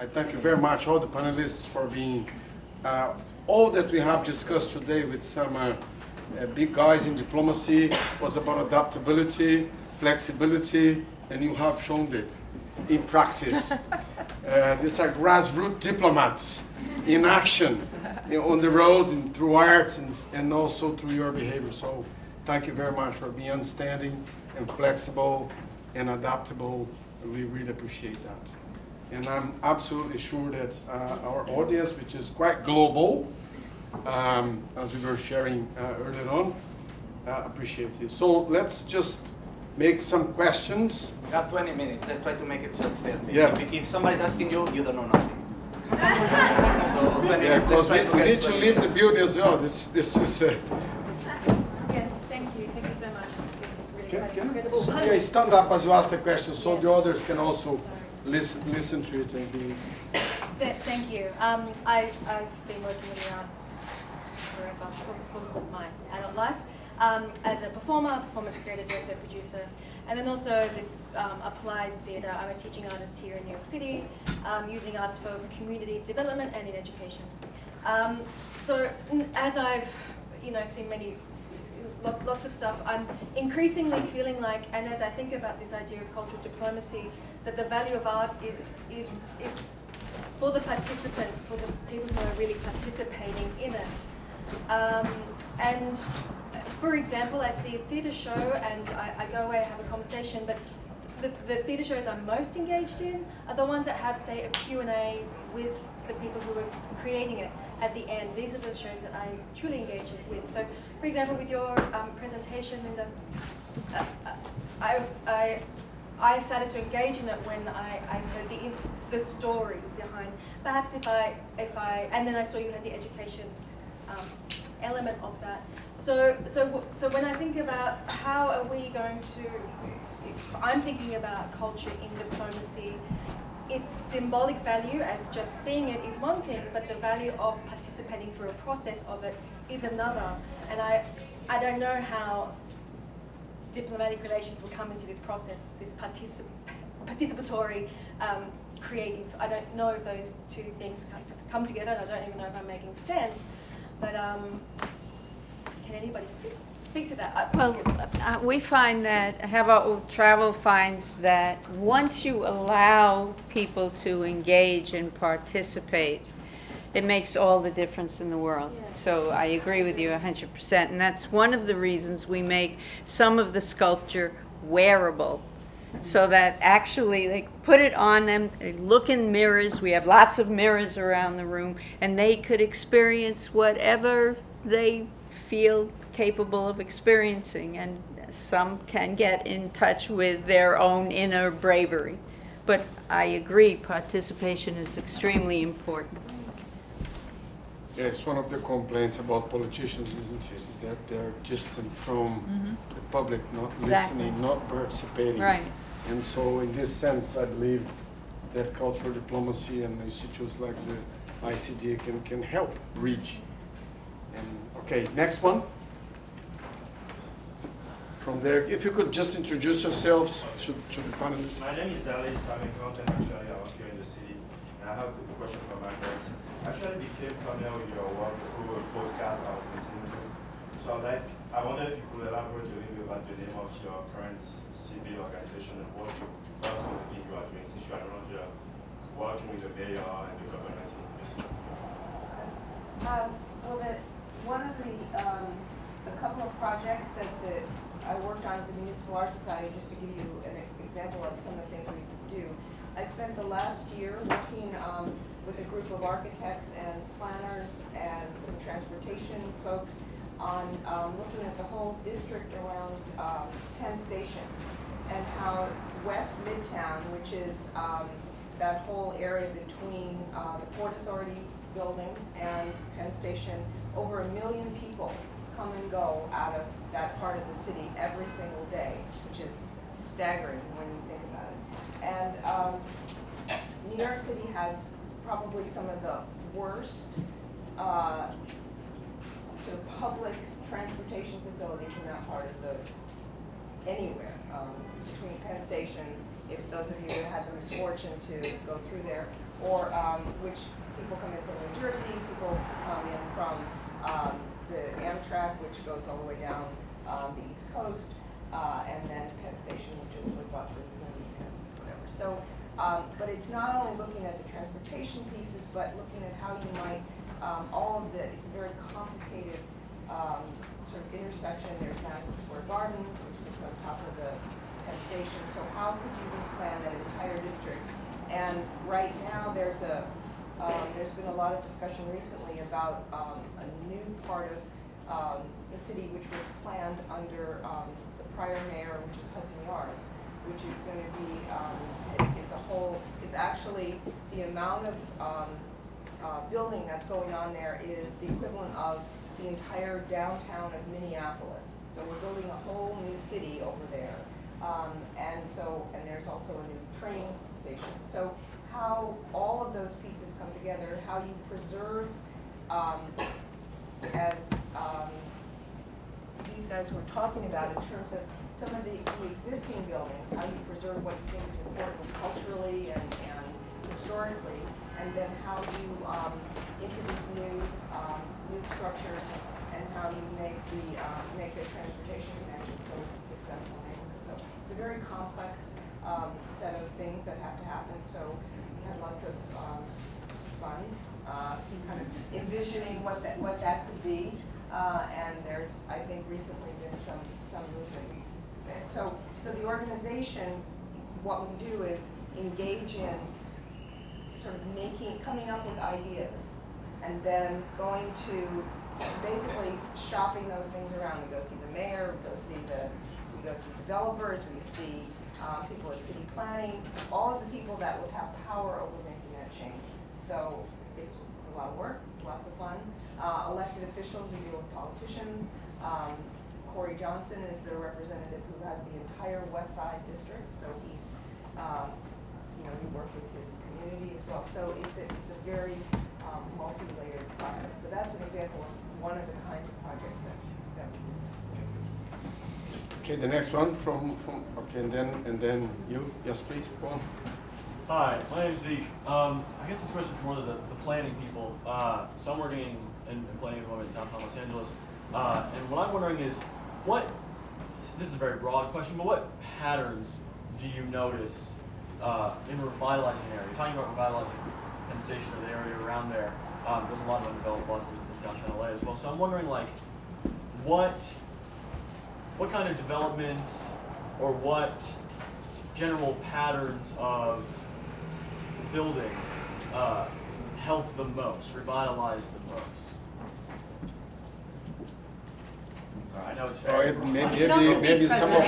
I thank you very much, all the panelists, for being all that we have discussed today with some big guys in diplomacy was about adaptability, flexibility, and you have shown it in practice. These are grassroots diplomats in action, on the roads and through arts and also through your behavior. So thank you very much for being understanding and flexible and adaptable. We really appreciate that. And I'm absolutely sure that our audience, which is quite global, as we were sharing earlier on, appreciates this. So let's just make some questions. We have 20 minutes. Let's try to make it short. Yeah. If somebody's asking you, you don't know nothing. So 20 Yeah, because we need to 20 leave the building as well. This is. Yes, thank you. Thank you so much. It's really quite incredible. Yeah, stand up as you ask the question, so the others can also listen to it and be. Thank you. I've been working in the arts forever, for my adult life, as a performer, performance creator, director, producer, and then also this applied theatre. I'm a teaching artist here in New York City, using arts for community development and in education. So as I've seen lots of stuff, I'm increasingly feeling like, and as I think about this idea of cultural diplomacy, that the value of art is for the participants, for the people who are really participating in it. And for example, I see a theatre show and I go away and have a conversation, but the theatre shows I'm most engaged in are the ones that have, say, a Q&A with the people who are creating it at the end. These are the shows that I truly engage with. So, for example, with your presentation, Linda, I started to engage in it when I heard the story behind. Perhaps if I and then I saw you had the education element of that. So when I think about how are we going to, if I'm thinking about culture in diplomacy, its symbolic value as just seeing it is one thing, but the value of participating through a process of it is another. And I don't know how diplomatic relations will come into this process, this participatory, creative. I don't know if those two things come together, and I don't even know if I'm making sense. But can anybody speak to that? We find that Hava Travel finds that once you allow people to engage and participate, it makes all the difference in the world. Yeah. So I agree with you 100%. And that's one of the reasons we make some of the sculpture wearable. So that actually they put it on them, they look in mirrors. We have lots of mirrors around the room, and they could experience whatever they feel capable of experiencing. And some can get in touch with their own inner bravery. But I agree, participation is extremely important. Yeah, it's one of the complaints about politicians, isn't it? Is that they're distant from the public, not listening, not participating. Right. And so in this sense, I believe that cultural diplomacy and institutes like the ICD can help reach. And okay, next one. From there, if you could just introduce yourselves to the panelists. My name is Dalis. I'm a content actually. I work here in the city. And I have a question for Margaret. Actually, I became familiar with your work through a podcast I was listening to. So I wonder if you could elaborate a little bit about the name of your current civil organization and what some of the things you are doing since you are no longer working with the mayor and the government. One of a couple of projects that I worked on at the Municipal Art Society, just to give you an example of some of the things we do. I spent the last year working with a group of architects and planners and some transportation folks on looking at the whole district around Penn Station and how West Midtown, which is that whole area between the Port Authority building and Penn Station, over 1 million people come and go out of that part of the city every single day, which is staggering when you think about it. And New York City has probably some of the worst sort of public transportation facilities in that part of anywhere. Between Penn Station, if those of you who had the misfortune to go through there, or which people come in from New Jersey, people come in from the Amtrak, which goes all the way down the East Coast, and then Penn Station, which is with buses and whatever. So, but it's not only looking at the transportation pieces, but looking at how you might, all of the, it's a very complicated sort of intersection. There's Madison Square Garden, which sits on top of the Penn Station. So how could you replan that entire district? And right now there's been a lot of discussion recently about a new part of the city which was planned under the prior mayor, which is Hudson Yards, which is going to be, it's actually the amount of building that's going on there is the equivalent of the entire downtown of Minneapolis. So we're building a whole new city over there. And there's also a new train station. So how all of those pieces come together, how you preserve, as these guys were talking about in terms of some of the existing buildings, how you preserve what you think is important culturally and historically, and then how you introduce new structures and how you make the transportation connections so it's a successful neighborhood. So it's a very complex set of things that have to happen. So we had lots of fun, kind of envisioning what that could be. And there's, I think, recently been some movement. So the organization, what we do is engage in sort of coming up with ideas, and then going to basically shopping those things around. We go see the mayor, we go see developers, we see people at city planning, all of the people that would have power over making that change. So it's a lot of work, lots of fun. Elected officials, we deal with politicians. Corey Johnson is the representative who has the entire West Side district, so he's, we work with his community as well. So it's a very multi-layered process. So that's an example of one of the kinds of projects that we do. Okay, the next one from okay, and then you, yes, please, go on. Hi, my name's Zeke. I guess this question is more the planning people. So I'm working in planning at the moment in downtown Los Angeles, and what I'm wondering is, this is a very broad question, but what patterns do you notice in revitalizing an area? You're talking about revitalizing Penn Station or the area around there. There's a lot of undeveloped lots in downtown LA as well. So I'm wondering, like, what kind of developments or what general patterns of building help the most, revitalize the most? Sorry, I know it's fair. Maybe some of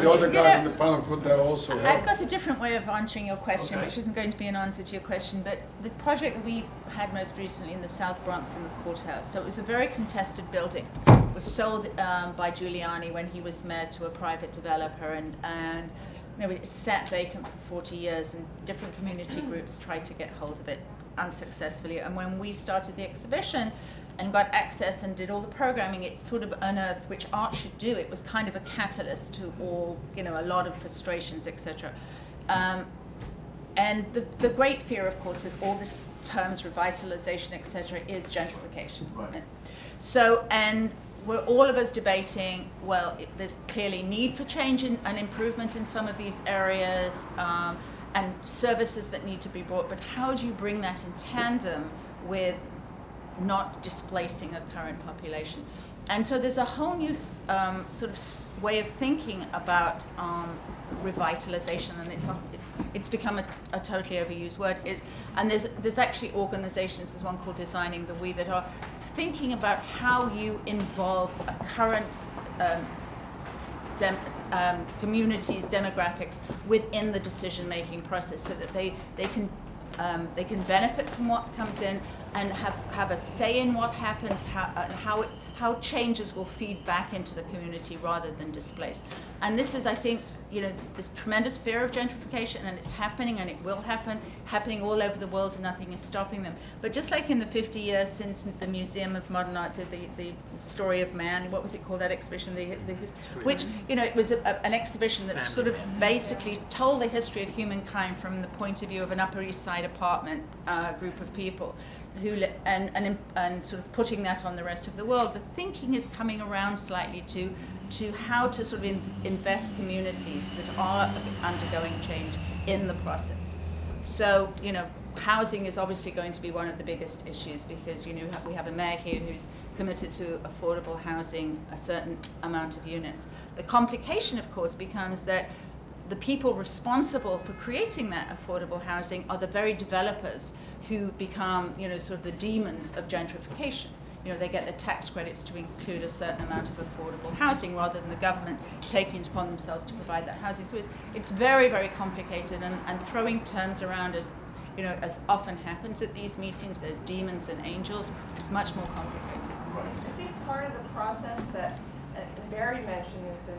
the other guys in the panel could also help. I've got a different way of answering your question, which isn't going to be an answer to your question, but the project that we had most recently in the South Bronx in the courthouse, so it was a very contested building. It was sold by Giuliani when he was mayor to a private developer, and it sat vacant for 40 years, and different community groups tried to get hold of it unsuccessfully. And when we started the exhibition and got access and did all the programming, it sort of unearthed, which art should do. It was kind of a catalyst to all, a lot of frustrations, etc. And the great fear, of course, with all these terms, revitalization, etc., is gentrification. Right. So, and we're all of us debating, well, there's clearly need for change and improvement in some of these areas, and services that need to be brought, but how do you bring that in tandem with not displacing a current population? And so there's a whole new sort of way of thinking about revitalization, and it's become a totally overused word. And there's actually organizations, there's one called Designing the We, that are thinking about how you involve a current communities, demographics within the decision-making process, so that they can benefit from what comes in, and have a say in what happens, how changes will feed back into the community rather than displace. And this is, I think, this tremendous fear of gentrification, and it's happening, and it will happen, happening all over the world, and nothing is stopping them. But just like in the 50 years since the Museum of Modern Art did the story of man, what was it called, that exhibition, which, it was an exhibition that sort of basically told the history of humankind from the point of view of an Upper East Side apartment group of people, and sort of putting that on the rest of the world. The thinking is coming around slightly to how to sort of invest communities that are undergoing change in the process. So, housing is obviously going to be one of the biggest issues, because we have a mayor here who's committed to affordable housing, a certain amount of units. The complication, of course, becomes that the people responsible for creating that affordable housing are the very developers who become, sort of the demons of gentrification. They get the tax credits to include a certain amount of affordable housing rather than the government taking it upon themselves to provide that housing. So it's very, very complicated, and throwing terms around as often happens at these meetings, there's demons and angels, it's much more complicated. I think part of the process that Barry mentioned is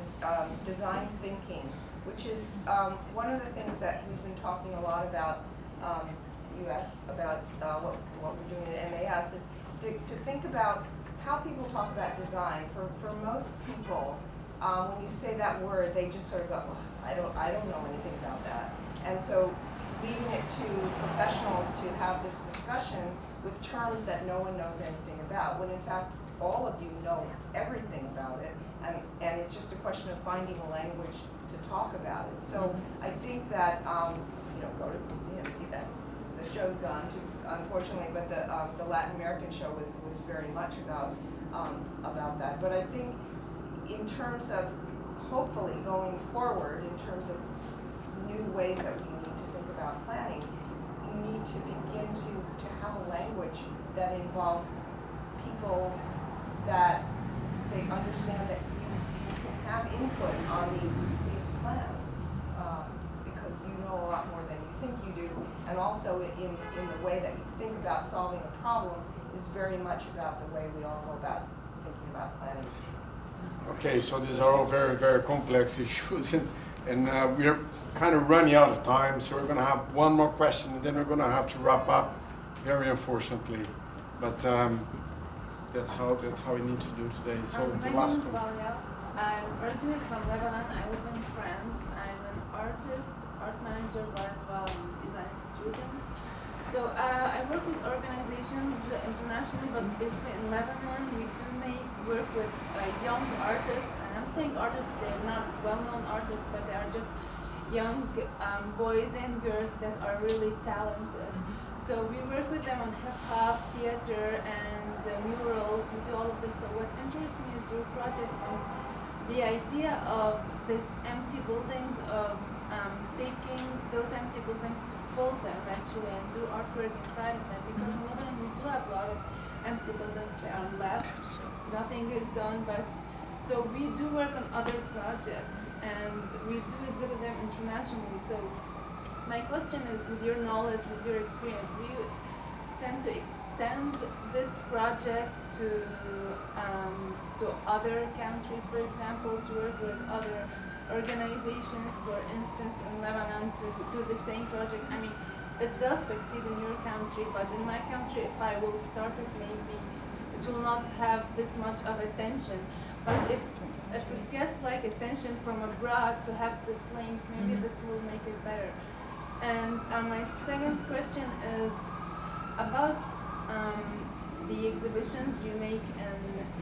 design thinking, which is one of the things that we've been talking a lot about, you asked about what we're doing at MAS, is to think about how people talk about design. For most people, when you say that word, they just sort of go, I don't know anything about that. And so leaving it to professionals to have this discussion with terms that no one knows anything about, when in fact all of you know everything about it, and it's just a question of finding a language to talk about it. So I think that, go to the museum, see that. The show's gone, unfortunately, but the Latin American show was very much about that. But I think in terms of hopefully going forward, in terms of new ways that we need to think about planning, you need to begin to have a language that involves people that they understand that you can have input on these plans, because you know a lot more than you think you do, and also in the way that you think about solving a problem is very much about the way we all go about thinking about planning. Okay, so these are all very, very complex issues, and we're kind of running out of time, so we're going to have one more question, and then we're going to have to wrap up, very unfortunately. But that's how we need to do today. So the last one. I'm originally from Lebanon. I live in France. I'm an artist, art manager, but as well I'm a design student. So I work with organizations internationally, but basically in Lebanon we do work with young artists. And I'm saying artists, they're not well-known artists, but they are just young boys and girls that are really talented. So we work with them on hip-hop, theater, and murals. We do all of this. So what interests me is your project is the idea of these empty buildings, of taking those empty buildings to fill them eventually and do artwork inside of them. Because in Lebanon we do have a lot of empty buildings that are left. Nothing is done, but so we do work on other projects and we do exhibit them internationally. So my question is, with your knowledge, with your experience, do you tend to extend this project to other countries, for example, to work with other organizations, for instance, in Lebanon, to do the same project? I mean, it does succeed in your country, but in my country, if I will start it, maybe it will not have this much of attention. But if it gets like attention from abroad to have this link, maybe this will make it better. And my second question is about the exhibitions you make in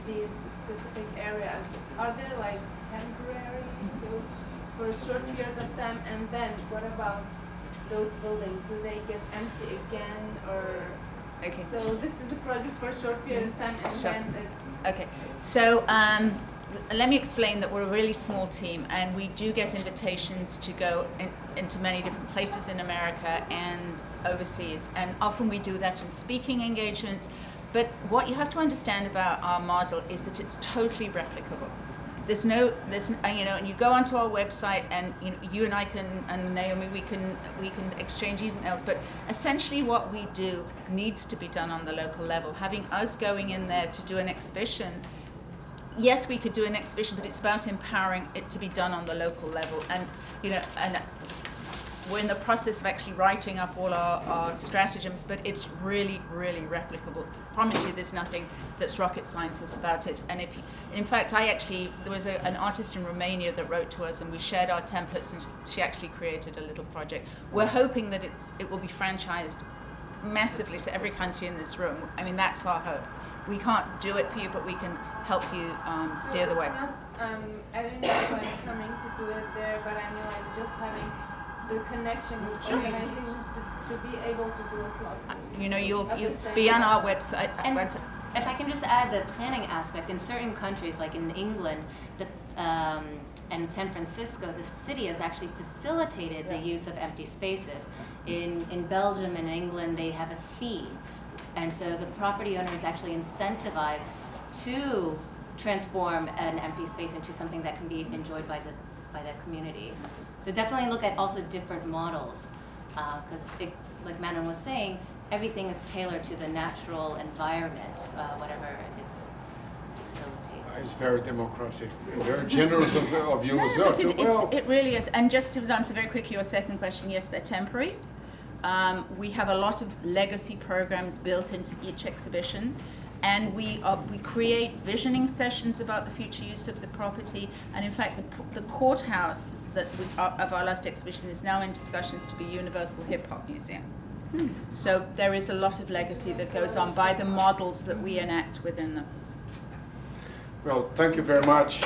these specific areas. Are they like temporary, so for a short period of time, and then what about those buildings? Do they get empty again, or? Okay. So this is a project for a short period of time, and then it's. Okay. So let me explain that we're a really small team, and we do get invitations to go into many different places in America and overseas, and often we do that in speaking engagements. But what you have to understand about our model is that it's totally replicable. and you go onto our website, and you and I can, and Naomi, we can exchange emails. But essentially, what we do needs to be done on the local level. Having us going in there to do an exhibition, yes, we could do an exhibition, but it's about empowering it to be done on the local level. And we're in the process of actually writing up all our stratagems, but it's really, really replicable. I promise you, there's nothing that's rocket scientist about it. And in fact, there was an artist in Romania that wrote to us, and we shared our templates, and she actually created a little project. We're hoping that it will be franchised massively to every country in this room. I mean, that's our hope. We can't do it for you, but we can help you steer the way. I don't know if I'm coming to do it there, but I mean, like, just having the connection with organizations to be able to do it locally. You'll be on our website. And if I can just add the planning aspect, in certain countries, like in England, and San Francisco, the city has actually facilitated the use of empty spaces. In Belgium and England, they have a fee. And so the property owner is actually incentivized to transform an empty space into something that can be enjoyed by the community. So definitely look at also different models, because like Manon was saying, everything is tailored to the natural environment, whatever it's to facilitate. It's very democratic, very generous of you as well. But it really is. And just to answer very quickly your second question, yes, they're temporary. We have a lot of legacy programs built into each exhibition. And we create visioning sessions about the future use of the property. And in fact, the courthouse of our last exhibition is now in discussions to be Universal Hip Hop Museum. So there is a lot of legacy that goes on by the models that we enact within them. Well, thank you very much.